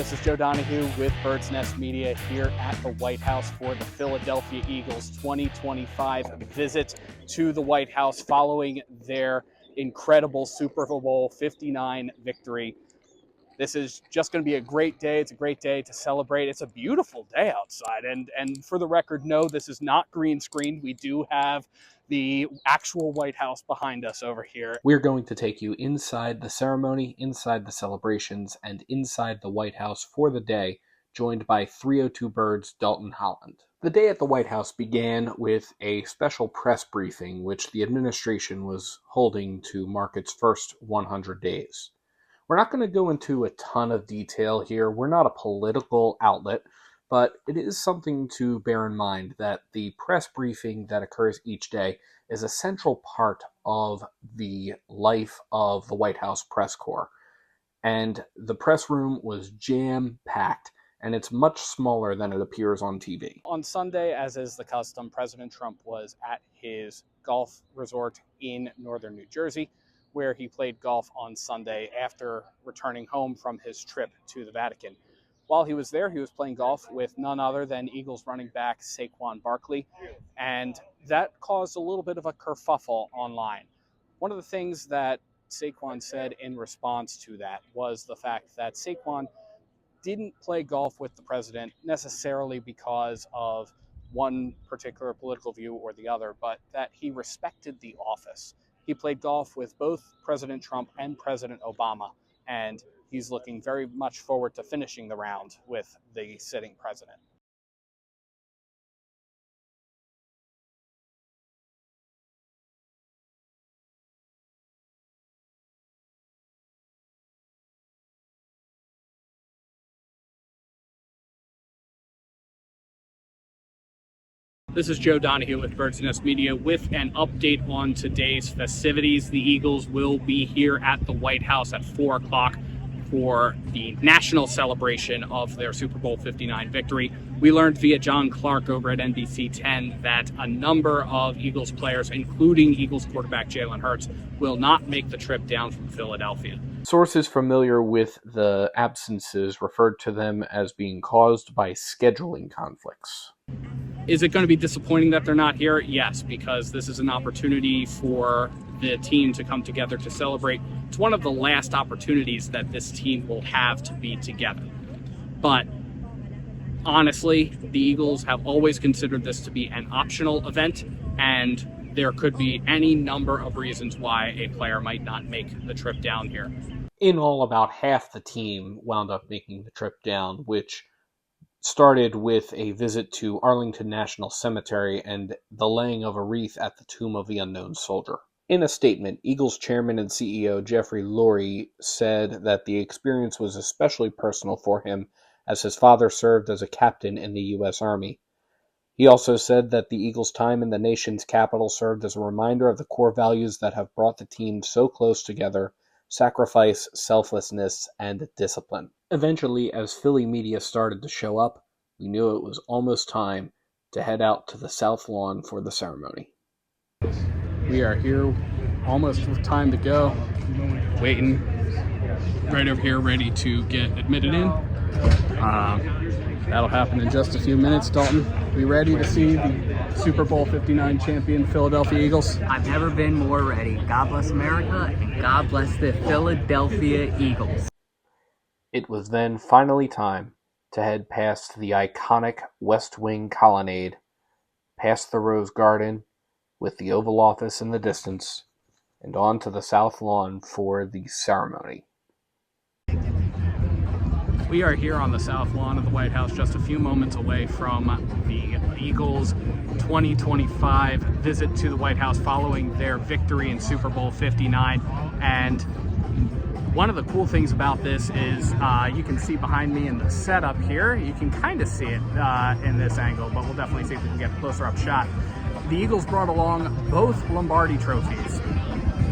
This is Joe Donahue with Bird's Nest Media here at the White House for the Philadelphia Eagles 2025 visit to the White House following their incredible Super Bowl 59 victory. This is just going to be a great day. It's a great day to celebrate. It's a beautiful day outside. And for the record, no, this is not green screened. We do have the actual White House behind us over here. We're going to take you inside the ceremony, inside the celebrations, and inside the White House for the day, joined by 302 Birds' Dalton Holland. The day at the White House began with a special press briefing which the administration was holding to mark its first 100 days. We're not going to go into a ton of detail here. We're not a political outlet, but it is something to bear in mind that the press briefing that occurs each day is a central part of the life of the White House press corps. And the press room was jam-packed, and it's much smaller than it appears on TV. On Sunday, as is the custom, President Trump was at his golf resort in northern New Jersey, where he played golf on Sunday after returning home from his trip to the Vatican. While he was there, he was playing golf with none other than Eagles running back Saquon Barkley, and that caused a little bit of a kerfuffle online. One of the things that Saquon said in response to that was the fact that Saquon didn't play golf with the president necessarily because of one particular political view or the other, but that he respected the office. He played golf with both President Trump and President Obama, and he's looking very much forward to finishing the round with the sitting president. This is Joe Donahue with Bird's Nest Media with an update on today's festivities. The Eagles will be here at the White House at 4 o'clock for the national celebration of their Super Bowl 59 victory. We learned via John Clark over at NBC 10 that a number of Eagles players, including Eagles quarterback Jalen Hurts, will not make the trip down from Philadelphia. Sources familiar with the absences referred to them as being caused by scheduling conflicts. Is it going to be disappointing that they're not here? Yes, because this is an opportunity for the team to come together to celebrate. It's one of the last opportunities that this team will have to be together. But honestly, the Eagles have always considered this to be an optional event, and there could be any number of reasons why a player might not make the trip down here. In all, about half the team wound up making the trip down, which started with a visit to Arlington National Cemetery and the laying of a wreath at the tomb of the unknown soldier. In a statement, Eagles chairman and CEO Jeffrey Lurie said that the experience was especially personal for him as his father served as a captain in the U.S. Army. He also said that the Eagles' time in the nation's capital served as a reminder of the core values that have brought the team so close together: sacrifice, selflessness, and discipline. Eventually, as Philly media started to show up, we knew it was almost time to head out to the South Lawn for the ceremony. We are here, almost with time to go, waiting right over here, ready to get admitted in. That'll happen in just a few minutes. Dalton, we ready to see the Super Bowl 59 champion Philadelphia Eagles? I've never been more ready. God bless America, and God bless the Philadelphia Eagles. It was then finally time to head past the iconic West Wing colonnade, past the Rose Garden, with the Oval Office in the distance, and on to the South Lawn for the ceremony. We are here on the South Lawn of the White House, just a few moments away from the Eagles' 2025 visit to the White House following their victory in Super Bowl 59. And one of the cool things about this is you can see behind me in the setup here, you can kind of see it in this angle, but we'll definitely see if we can get a closer up shot. The Eagles brought along both Lombardi trophies.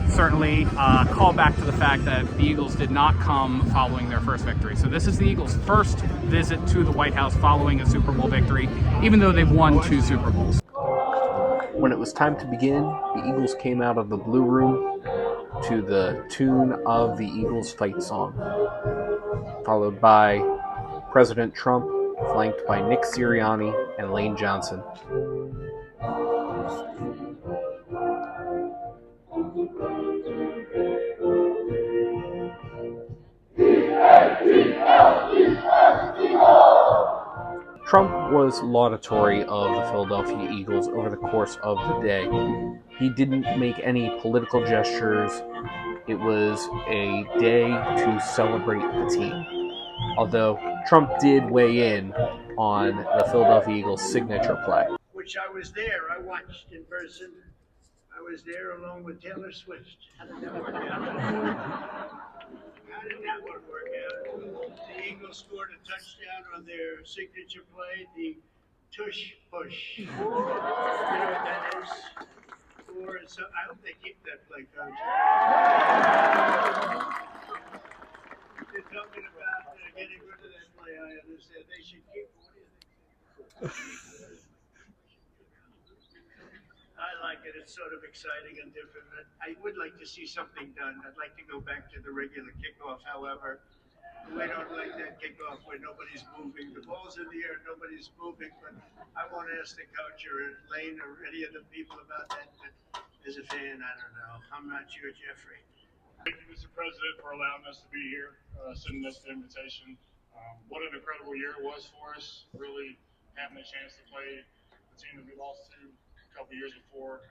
Certainly call back to the fact that the Eagles did not come following their first victory. So this is the Eagles' first visit to the White House following a Super Bowl victory, even though they've won 2 Super Bowls. When it was time to begin, the Eagles came out of the Blue Room to the tune of the Eagles fight song, followed by President Trump, flanked by Nick Sirianni and Lane Johnson. Trump was laudatory of the Philadelphia Eagles over the course of the day. He didn't make any political gestures. It was a day to celebrate the team. Although Trump did weigh in on the Philadelphia Eagles' signature play. Which I was there. I watched in person. I was there along with Taylor Swift. How did that work out? How did that one work out? The Eagles scored a touchdown on their signature play, the tush push. You know what that is? So I hope they keep that play, Coach. They're talking about getting rid of that play. I understand they should keep. What do you think? I like it. It's sort of exciting and different. I would like to see something done. I'd like to go back to the regular kickoff. However, we don't like that kickoff where nobody's moving. The ball's in the air, nobody's moving. But I want to ask the coach or Lane or any of the people about that. But as a fan, I don't know. I'm not sure, Jeffrey. Thank you, Mr. President, for allowing us to be here, sending us the invitation. What an incredible year it was for us, really having a chance to play the team that we lost to a couple years before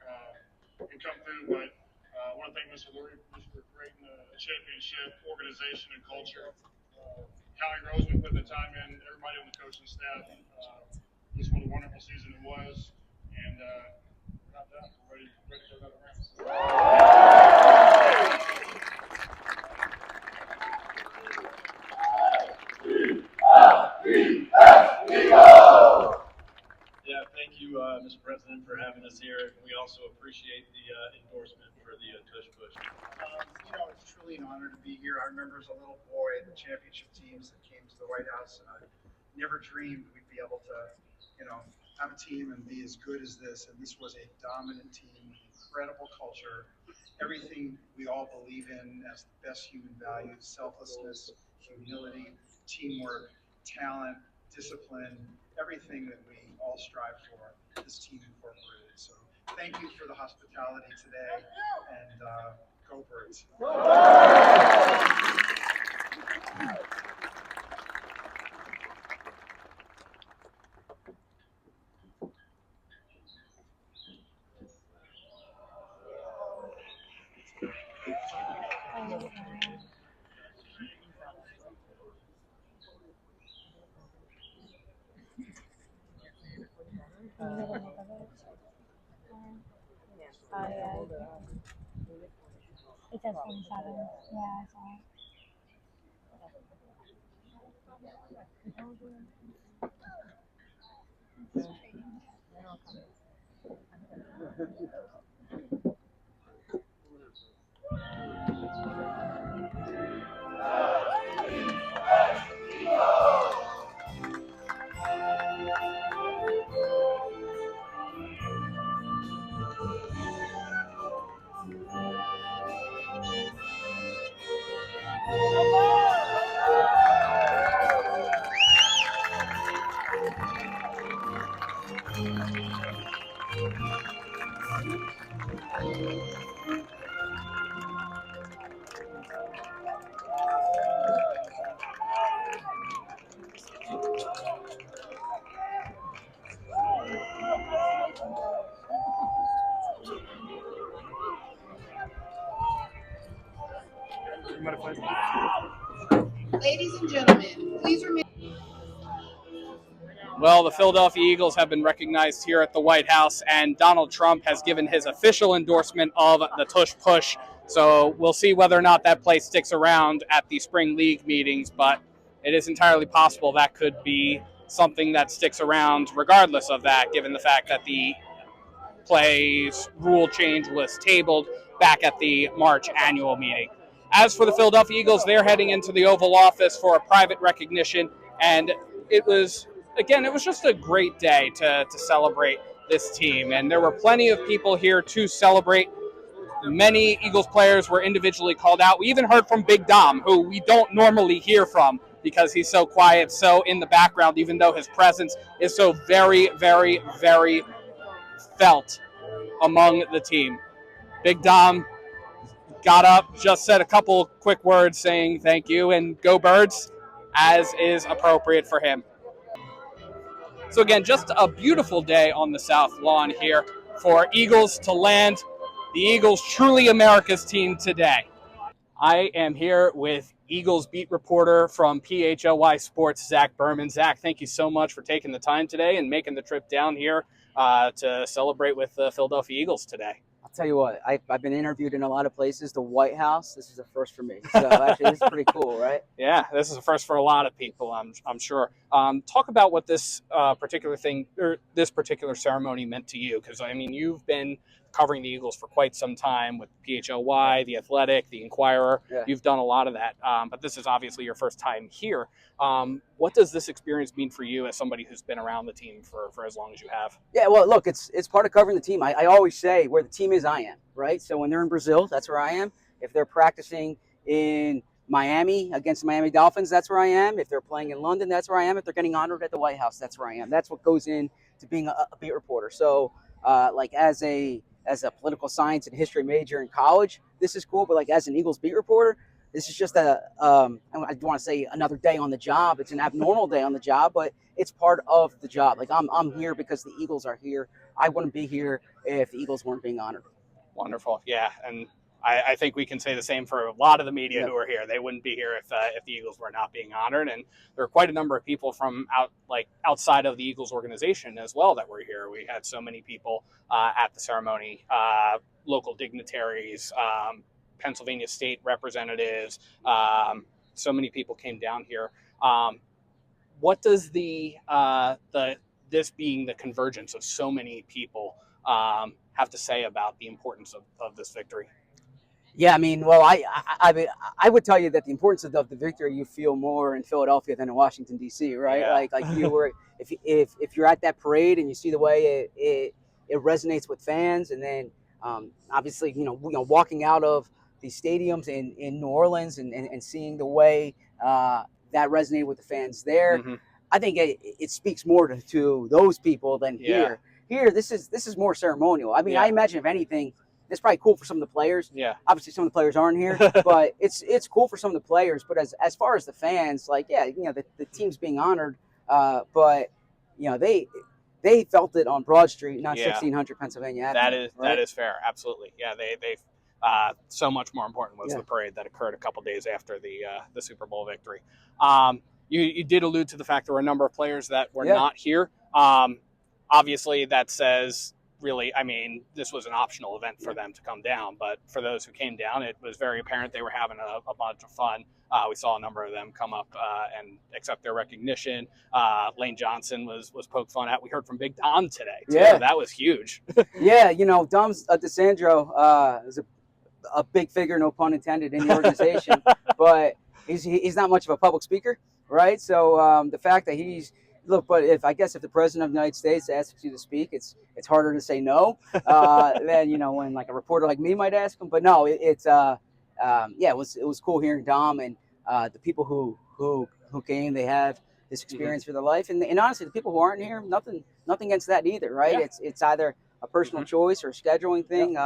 and come through. But I want to thank Mr. Lurie for creating a championship organization and culture. Callie Rose, we put the time in, everybody on the coaching staff. Just what a wonderful season it was. And we're not done. We're ready for another round. Yeah, thank you, Mr. President, for having us here. We also appreciate the endorsement for the tush push. It's truly an honor to be here. I remember as a little boy the championship teams that came to the White House, and I never dreamed we'd be able to, have a team and be as good as this. And this was a dominant team, incredible culture, everything we all believe in as the best human values: selflessness, humility, teamwork, talent, discipline, everything that we all strive for. This team incorporated. So thank you for the hospitality today, and go Birds. It says 27. Yeah, I saw it. Ladies and gentlemen, please remain. Well, the Philadelphia Eagles have been recognized here at the White House, and Donald Trump has given his official endorsement of the tush push. So we'll see whether or not that play sticks around at the spring league meetings, but it is entirely possible that could be something that sticks around regardless of that, given the fact that the play's rule change was tabled back at the March annual meeting. As for the Philadelphia Eagles, they're heading into the Oval Office for a private recognition, and it was just a great day to celebrate this team, and there were plenty of people here to celebrate. Many Eagles players were individually called out. We even heard from Big Dom, who we don't normally hear from, because he's so quiet, so in the background, even though his presence is so very, very, very felt among the team. Big Dom got up, just said a couple quick words saying thank you and go Birds, as is appropriate for him. So again, just a beautiful day on the South Lawn here for Eagles to land. The Eagles, truly America's team today. I am here with Eagles beat reporter from PHLY Sports, Zach Berman. Zach, thank you so much for taking the time today and making the trip down here to celebrate with the Philadelphia Eagles today. I'll tell you what, I've been interviewed in a lot of places. The White House, this is a first for me. So actually, this is pretty cool, right? Yeah, this is a first for a lot of people, I'm sure. Talk about what this particular thing or this particular ceremony meant to you, because I mean, you've been covering the Eagles for quite some time with PHLY, The Athletic, The Inquirer. Yeah. You've done a lot of that, but this is obviously your first time here. What does this experience mean for you as somebody who's been around the team for as long as you have? Yeah, well, look, it's part of covering the team. I always say where the team is, I am, right? So when they're in Brazil, that's where I am. If they're practicing in Miami against the Miami Dolphins, that's where I am. If they're playing in London, that's where I am. If they're getting honored at the White House, that's where I am. That's what goes into being a beat reporter. So like as a political science and history major in college, this is cool. But like as an Eagles beat reporter, this is just I don't want to say another day on the job. It's an abnormal day on the job, but it's part of the job. Like I'm here because the Eagles are here. I wouldn't be here if the Eagles weren't being honored. Wonderful. Yeah. And I think we can say the same for a lot of the media Yep. who are here. They wouldn't be here if the Eagles were not being honored. And there are quite a number of people from outside of the Eagles organization as well that were here. We had so many people at the ceremony, local dignitaries, Pennsylvania state representatives. So many people came down here. What does this being the convergence of so many people have to say about the importance of this victory? Yeah, I mean, well, I would tell you that the importance of the victory you feel more in Philadelphia than in Washington D.C. Right? Yeah. Like you were, if you're at that parade and you see the way it resonates with fans, and then obviously you know walking out of the stadiums in New Orleans and seeing the way that resonated with the fans there, Mm-hmm. I think it speaks more to those people than here. Here, this is more ceremonial. I mean, Yeah. I imagine if anything, it's probably cool for some of the players. Yeah. Obviously, some of the players aren't here, but it's cool for some of the players. But as far as the fans, like the team's being honored, but they felt it on Broad Street, not 1600 Pennsylvania Avenue. That is fair. Absolutely. Yeah. They so much more important was the parade that occurred a couple days after the Super Bowl victory. You did allude to the fact there were a number of players that were not here. Obviously, that says really, I mean, this was an optional event for them to come down, but for those who came down, it was very apparent they were having a bunch of fun. We saw a number of them come up and accept their recognition. Lane Johnson was poked fun at. We heard from Big Dom today, too. Yeah. That was huge. Yeah, Dom DeSandro is a big figure, no pun intended, in the organization, but he's not much of a public speaker, right? So the fact that but if the President of the United States asks you to speak, it's harder to say no than when like a reporter like me might ask him. But no, it was cool hearing Dom and the people who came. They have this experience for their life, and honestly, the people who aren't here, nothing against that either, right? Yeah. It's either a personal choice or a scheduling thing.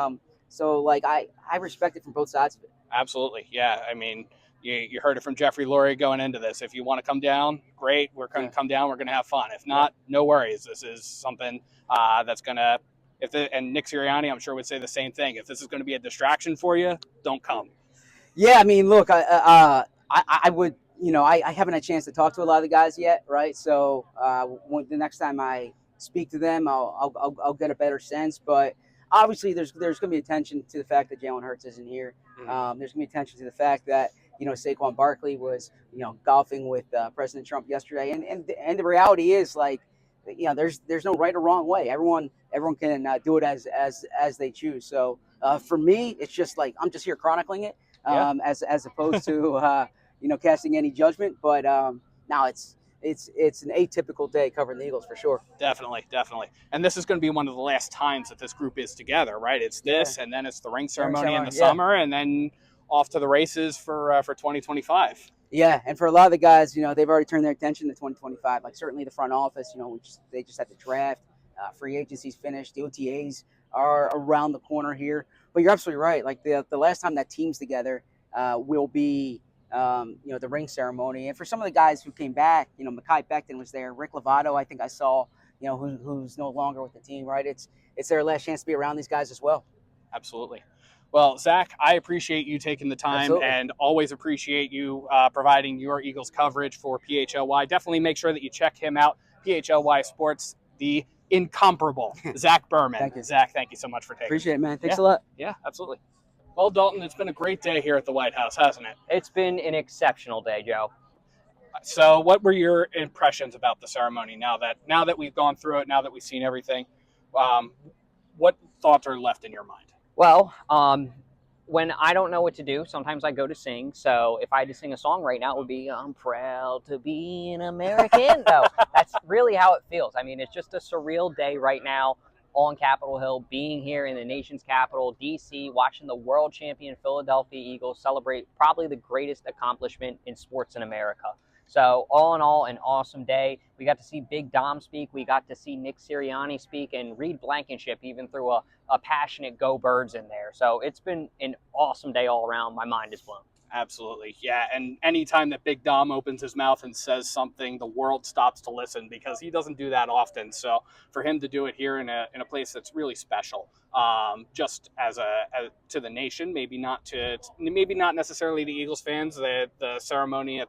So like I respect it from both sides of it. Absolutely. Yeah. I mean, you heard it from Jeffrey Lurie going into this. If you want to come down, great. We're going to come down. We're going to have fun. If not, no worries. This is something that's going to, and Nick Sirianni, I'm sure, would say the same thing. If this is going to be a distraction for you, don't come. Yeah. I mean, look, I would, I haven't had a chance to talk to a lot of the guys yet. Right. So the next time I speak to them, I'll get a better sense. But obviously there's going to be attention to the fact that Jalen Hurts isn't here. Mm-hmm. There's going to be attention to the fact that, Saquon Barkley was, golfing with President Trump yesterday. And the reality is, like, there's no right or wrong way. Everyone can do it as they choose. So for me, it's just like I'm just here chronicling it as opposed to, casting any judgment. But now it's an atypical day covering the Eagles for sure. Definitely. And this is going to be one of the last times that this group is together, right? It's this, and then it's the ring ceremony in the summer, and then off to the races for 2025. Yeah, and for a lot of the guys, they've already turned their attention to 2025. Like certainly the front office, they just had the draft, free agency's finished, the OTAs are around the corner here. But you're absolutely right. Like the last time that team's together will be, the ring ceremony. And for some of the guys who came back, Mekhi Becton was there, Rick Lovato, I think I saw, who's no longer with the team. Right? It's their last chance to be around these guys as well. Absolutely. Well, Zach, I appreciate you taking the time Absolutely. and always appreciate you providing your Eagles coverage for PHLY. Definitely make sure that you check him out, PHLY Sports, the incomparable Zach Berman. Thank you. Zach, thank you so much for taking Appreciate it, man. Thanks Yeah. a lot. Yeah, absolutely. Well, Dalton, it's been a great day here at the White House, hasn't it? It's been an exceptional day, Joe. So what were your impressions about the ceremony now that we've gone through it, now that we've seen everything? What thoughts are left in your mind? Well, when I don't know what to do, sometimes I go to sing. So if I had to sing a song right now, it would be "I'm proud to be an American." No, that's really how it feels. I mean, it's just a surreal day right now on Capitol Hill, being here in the nation's capital, D.C., watching the world champion Philadelphia Eagles celebrate probably the greatest accomplishment in sports in America. So all in all, an awesome day. We got to see Big Dom speak. We got to see Nick Sirianni speak, and Reed Blankenship even threw a passionate "Go Birds" in there. So it's been an awesome day all around. My mind is blown. Absolutely. Yeah. And anytime that Big Dom opens his mouth and says something, the world stops to listen because he doesn't do that often. So for him to do it here in a place that's really special, just as to the nation, maybe not necessarily the Eagles fans, the ceremony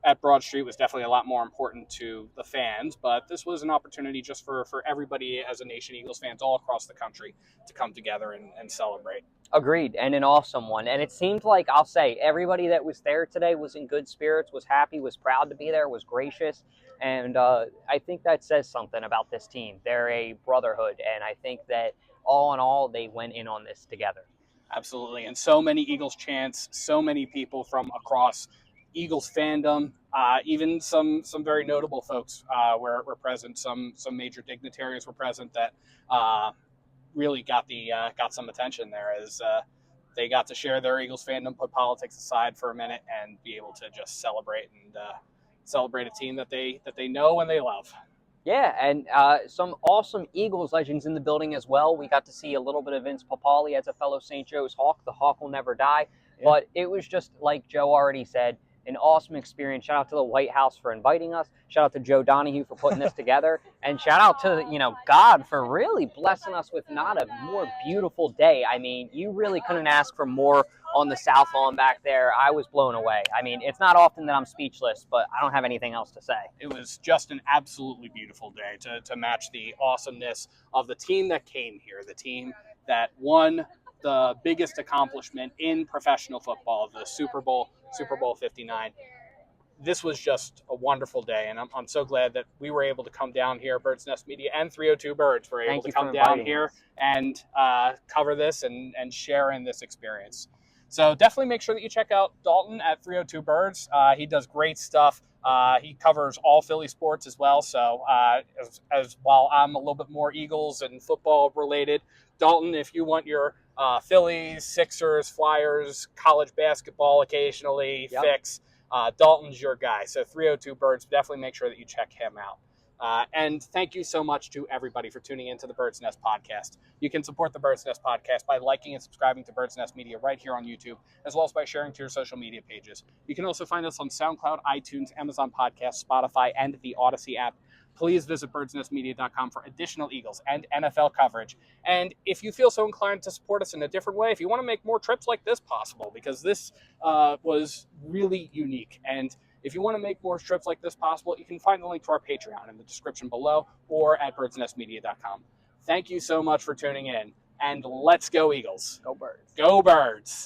at Broad Street was definitely a lot more important to the fans, but this was an opportunity just for everybody as a nation, Eagles fans all across the country, to come together and celebrate. Agreed, and an awesome one. And it seemed like, I'll say, everybody that was there today was in good spirits, was happy, was proud to be there, was gracious. And I think that says something about this team. They're a brotherhood, and I think that all in all, they went in on this together. Absolutely. And so many Eagles chants, so many people from across Eagles fandom, even some very notable folks were present. Some major dignitaries were present that really got some attention there as they got to share their Eagles fandom, put politics aside for a minute, and be able to just celebrate a team that they know and they love. Yeah, and some awesome Eagles legends in the building as well. We got to see a little bit of Vince Papale as a fellow St. Joe's Hawk. The Hawk will never die. Yeah. But it was just, like Joe already said, an awesome experience. Shout out to the White House for inviting us. Shout out to Joe Donahue for putting this together. And shout out to, God for really blessing us with not a more beautiful day. I mean, you really couldn't ask for more on the South Lawn back there. I was blown away. I mean, it's not often that I'm speechless, but I don't have anything else to say. It was just an absolutely beautiful day to match the awesomeness of the team that came here, the team that won the biggest accomplishment in professional football, the Super Bowl 59. This was just a wonderful day, and I'm so glad that we were able to come down here. Bird's Nest Media and 302 Birds were able to come down here and cover this and share in this experience. So definitely make sure that you check out Dalton at 302 Birds. He does great stuff. He covers all Philly sports as well. So as while I'm a little bit more Eagles and football related, Dalton, if you want your Phillies, Sixers, Flyers, college basketball occasionally fix, Dalton's your guy. So 302 Birds, definitely make sure that you check him out. And thank you so much to everybody for tuning into the Bird's Nest Podcast. You can support the Bird's Nest Podcast by liking and subscribing to Bird's Nest Media right here on YouTube, as well as by sharing to your social media pages. You can also find us on SoundCloud, iTunes, Amazon Podcasts, Spotify, and the Odyssey app. Please visit birdsnestmedia.com for additional Eagles and NFL coverage. And if you feel so inclined to support us in a different way, if you want to make more trips like this possible, because this was really unique, and if you want to make more trips like this possible, you can find the link to our Patreon in the description below or at birdsnestmedia.com. Thank you so much for tuning in, and let's go Eagles. Go Birds. Go Birds.